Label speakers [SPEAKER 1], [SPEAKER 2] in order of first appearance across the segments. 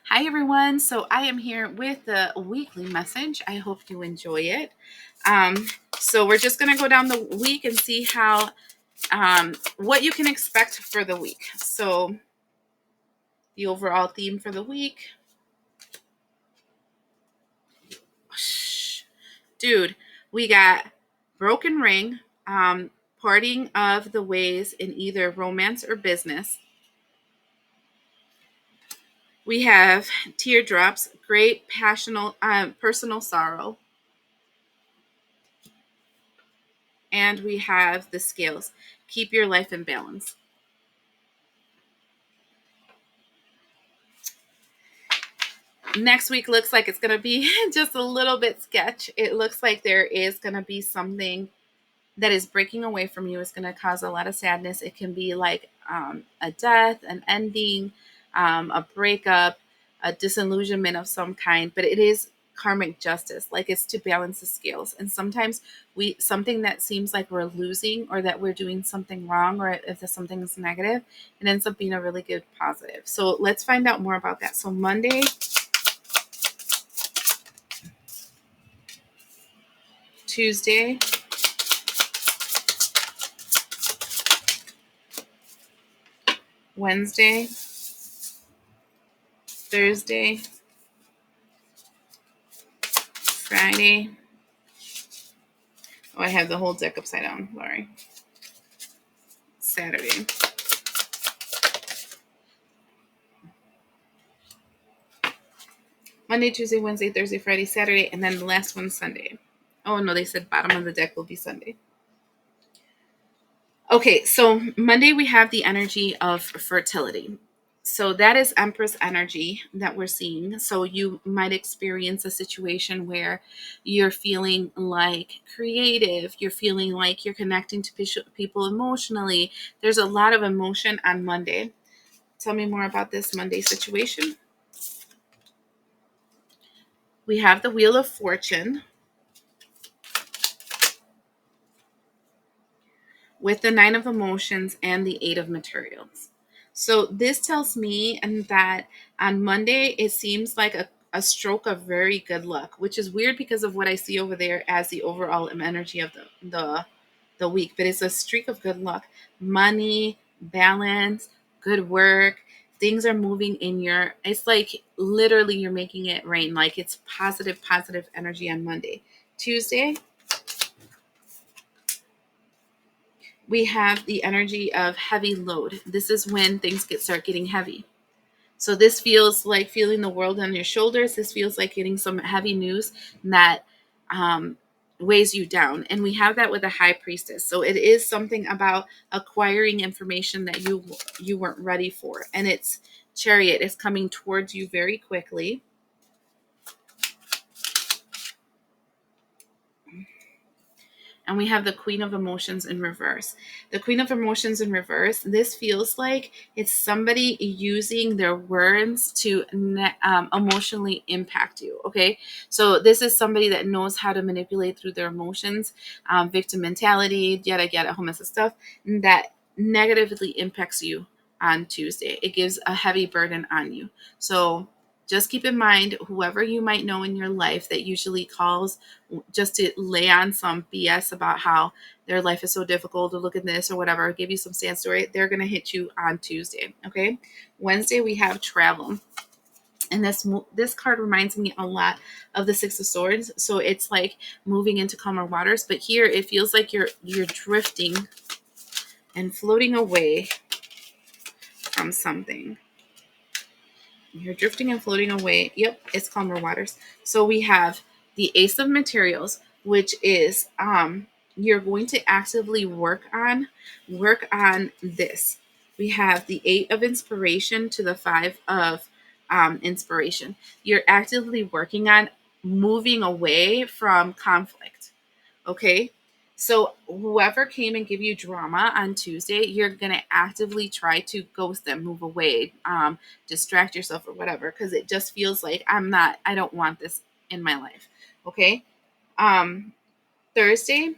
[SPEAKER 1] Hi, everyone. So I am here with the weekly message. I hope you enjoy it. Um, so we're just going to go down the week and see how what you can expect for the week. So the overall theme for the week, dude, we got broken ring, parting of the ways in either romance or business. We have teardrops, great passional, personal sorrow, and we have the scales. Keep your life in balance. Next week looks like it's going to be just a little bit sketch. It looks like there is going to be something that is breaking away from you. It's going to cause a lot of sadness. It can be like a death, an ending, a breakup, a disillusionment of some kind, but it is karmic justice. Like, it's to balance the scales. And sometimes something that seems like we're losing or that we're doing something wrong, or if something is negative, it ends up being a really good positive. So let's find out more about that. So Monday, Tuesday, Wednesday, Thursday, Friday. Oh, I have the whole deck upside down. Sorry. Saturday. Monday, Tuesday, Wednesday, Thursday, Friday, Saturday, and then the last one Sunday. Oh no, they said bottom of the deck will be Sunday. Okay, so Monday we have the energy of fertility. So that is Empress energy that we're seeing. So you might experience a situation where you're feeling like creative, you're feeling like you're connecting to people emotionally. There's a lot of emotion on Monday. Tell me more about this Monday situation. We have the Wheel of Fortune with the Nine of Emotions and the Eight of Materials. So this tells me that on Monday it seems like a stroke of very good luck, which is weird because of what I see over there as the overall energy of the week. But it's a streak of good luck, money, balance, good work. Things are moving in your. It's like literally you're making it rain. Like, it's positive energy on Monday. Tuesday, we have the energy of heavy load. This is when things start getting heavy. So this feels like feeling the world on your shoulders. This feels like getting some heavy news that um, weighs you down. And we have that with a high priestess. So it is something about acquiring information that you weren't ready for. And it's chariot is coming towards you very quickly. And we have the Queen of Emotions in reverse. The Queen of Emotions in reverse, this feels like it's somebody using their words to emotionally impact you, okay? So this is somebody that knows how to manipulate through their emotions, victim mentality, yada, yada, whole mess of stuff, that negatively impacts you on Tuesday. It gives a heavy burden on you. So just keep in mind, whoever you might know in your life that usually calls just to lay on some BS about how their life is so difficult, to look at this or whatever, give you some sad story, they're going to hit you on Tuesday. Okay. Wednesday, we have travel. And this card reminds me a lot of the Six of Swords. So it's like moving into calmer waters. But here it feels like you're drifting and floating away from something. You're drifting and floating away. Yep, it's calmer waters. So we have the Ace of Materials, which is you're going to actively work on this. We have the Eight of Inspiration to the Five of Inspiration. You're actively working on moving away from conflict. Okay. So whoever came and give you drama on Tuesday, you're gonna actively try to ghost them, move away, distract yourself or whatever, because it just feels like I don't want this in my life. Okay. Um, Thursday,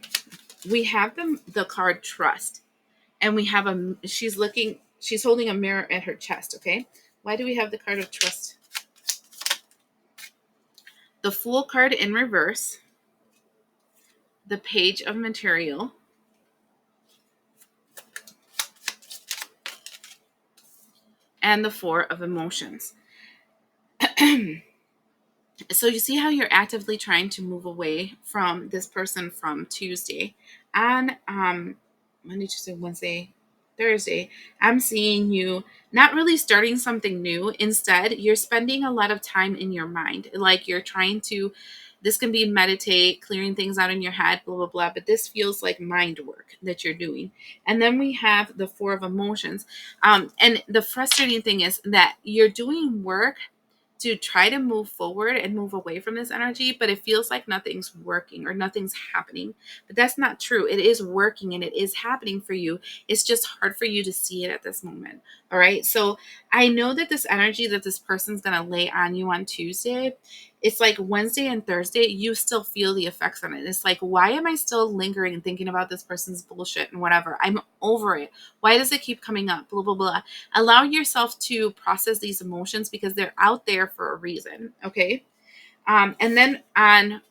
[SPEAKER 1] we have the card Trust, and we have she's holding a mirror at her chest. Okay. Why do we have the card of Trust? the Fool card in reverse, the Page of Material, and the Four of Emotions. So you see how you're actively trying to move away from this person from Tuesday. On Monday, Tuesday, Wednesday, Thursday, I'm seeing you not really starting something new. Instead, you're spending a lot of time in your mind. Like you're trying to, this can be meditate, clearing things out in your head, blah, blah, blah. But this feels like mind work that you're doing. And then we have the Four of Emotions. And the frustrating thing is that you're doing work to try to move forward and move away from this energy, but it feels like nothing's working or nothing's happening. But that's not true. It is working and it is happening for you. It's just hard for you to see it at this moment. All right. So I know that this energy that this person's going to lay on you on Tuesday, it's like Wednesday and Thursday, you still feel the effects on it. It's like, why am I still lingering and thinking about this person's bullshit and whatever? I'm over it. Why does it keep coming up? Blah, blah, blah. Allow yourself to process these emotions because they're out there for a reason. Okay. And then on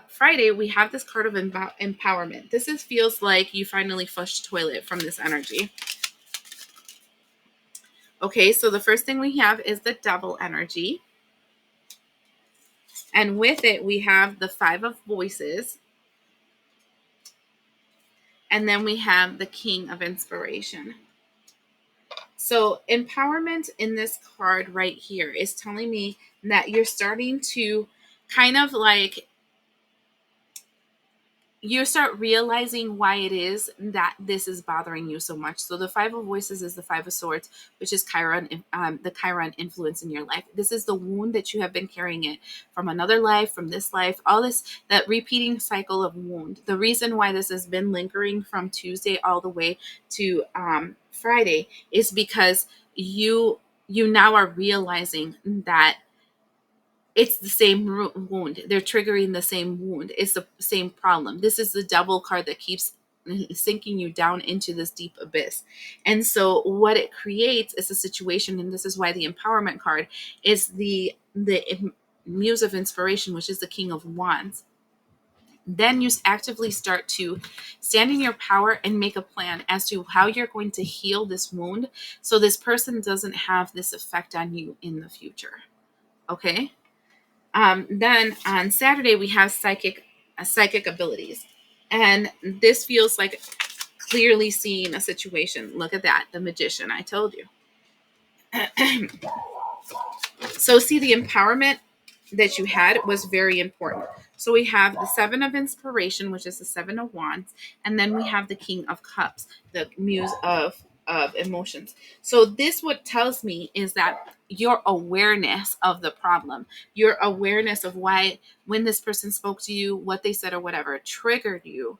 [SPEAKER 1] Friday, we have this card of empowerment. Feels like you finally flushed the toilet from this energy. Okay. So the first thing we have is the Devil energy. And with it, we have the Five of Voices. And then we have the King of Inspiration. So empowerment in this card right here is telling me that you're starting to kind of like you start realizing why it is that this is bothering you so much. So the Five of Voices is the Five of Swords, which is Chiron, the Chiron influence in your life. This is the wound that you have been carrying it from another life, from this life, all this, that repeating cycle of wound. The reason why this has been lingering from Tuesday all the way to Friday is because you now are realizing that it's the same wound. They're triggering the same wound. It's the same problem. This is the Devil card that keeps sinking you down into this deep abyss. And so what it creates is a situation, and this is why the empowerment card is the Muse of Inspiration, which is the King of Wands. Then you actively start to stand in your power and make a plan as to how you're going to heal this wound so this person doesn't have this effect on you in the future. Okay? Then on Saturday we have psychic abilities, and this feels like clearly seeing a situation. Look at that, the Magician. I told you. So see, the empowerment that you had was very important. So we have the Seven of Inspiration, which is the Seven of Wands, and then we have the King of Cups, the Muse of Emotions. So this what tells me is that your awareness of the problem, your awareness of why when this person spoke to you, what they said or whatever triggered you.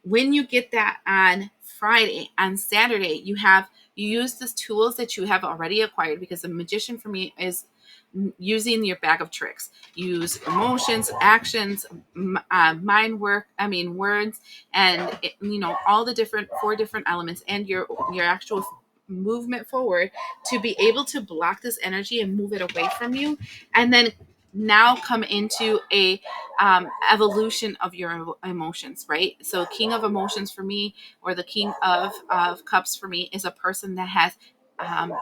[SPEAKER 1] When you get that on Friday, on Saturday, you use the tools that you have already acquired, because the Magician for me is using your bag of tricks. Use emotions, actions, mind work, words, and all the different four different elements, and your actual movement forward to be able to block this energy and move it away from you, and then now come into a evolution of your emotions, right? So King of Emotions for me, or the King of Cups for me, is a person that has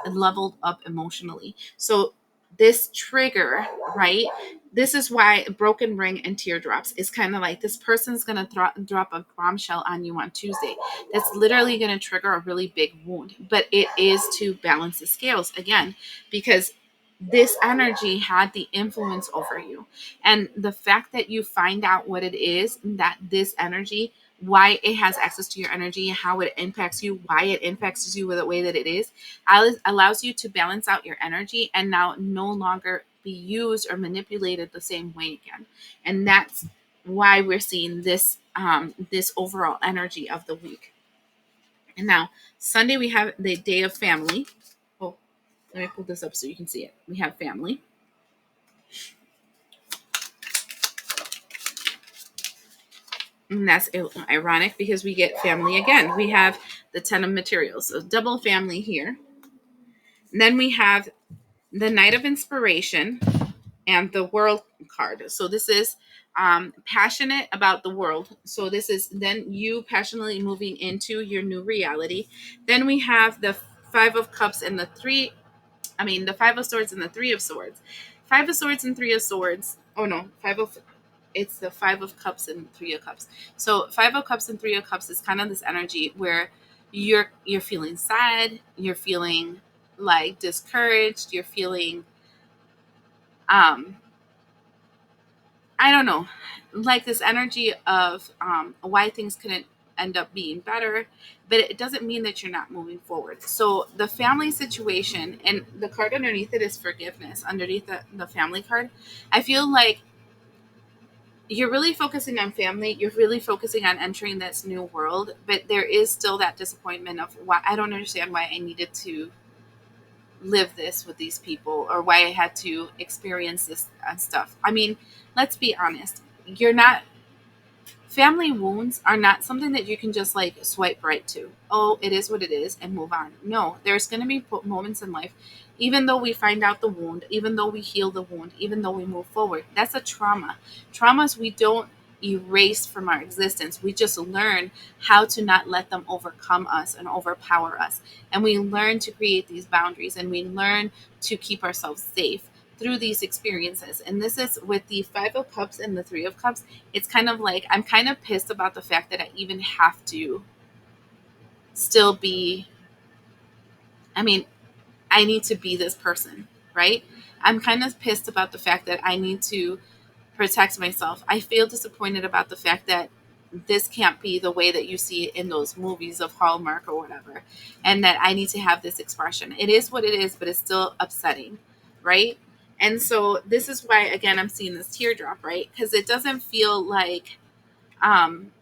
[SPEAKER 1] leveled up emotionally. So this trigger, right? This is why broken ring and teardrops is kind of like this person's going to drop a bombshell on you on Tuesday. That's literally going to trigger a really big wound, but it is to balance the scales again, because this energy had the influence over you. And the fact that you find out what it is, that this energy, why it has access to your energy, how it impacts you, why it impacts you with the way that it is, allows you to balance out your energy and now no longer be used or manipulated the same way again. And that's why we're seeing this this overall energy of the week. And now Sunday we have the day of family. Oh, let me pull this up so you can see it. We have family. And that's ironic because we get family again. We have the 10 of materials, so double family here. And then we have the Knight of Inspiration and the card. So this is passionate about the world. So this is then you passionately moving into your new reality. Then we have the Five of Cups and the Five of Swords and the Three of Swords. Five of Swords and Three of Swords. Oh no, it's the Five of Cups and Three of Cups. So Five of Cups and Three of Cups is kind of this energy where you're feeling sad, you're feeling like discouraged, you're feeling um I don't know, like this energy of why things couldn't end up being better, but it doesn't mean that you're not moving forward. So the family situation, and the card underneath it is forgiveness. Underneath the family card, I feel like you're really focusing on family. You're really focusing on entering this new world, but there is still that disappointment of why I don't understand why I needed to live this with these people or why I had to experience this stuff. I mean, let's be honest. You're not Family wounds are not something that you can just like swipe right to. Oh, it is what it is and move on. No, there's going to be moments in life, even though we find out the wound, even though we heal the wound, even though we move forward. That's a trauma. Traumas we don't erase from our existence. We just learn how to not let them overcome us and overpower us. And we learn to create these boundaries and we learn to keep ourselves safe through these experiences. And this is with the Five of Cups and the Three of Cups. It's kind of like I'm kind of pissed about the fact that I even have to still be, I mean, I need to be this person, right? I'm kind of pissed about the fact that I need to protect myself. I feel disappointed about the fact that this can't be the way that you see it in those movies of Hallmark or whatever, and that I need to have this expression. It is what it is, but it's still upsetting, right? And so this is why, again, I'm seeing this teardrop, right? Because it doesn't feel like, um,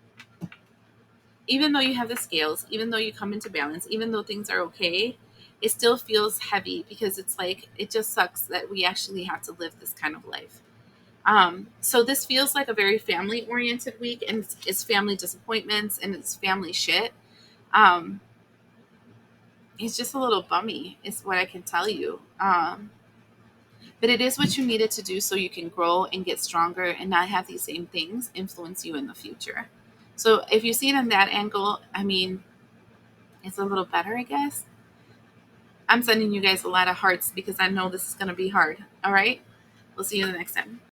[SPEAKER 1] even though you have the scales, even though you come into balance, even though things are okay, it still feels heavy because it's like, it just sucks that we actually have to live this kind of life. So this feels like a very family oriented week, and it's family disappointments and it's family shit. Um, it's just a little bummy, is what I can tell you. But it is what you needed to do so you can grow and get stronger and not have these same things influence you in the future. So if you see it in that angle, I mean, it's a little better, I guess. I'm sending you guys a lot of hearts because I know this is going to be hard. All right. We'll see you the next time.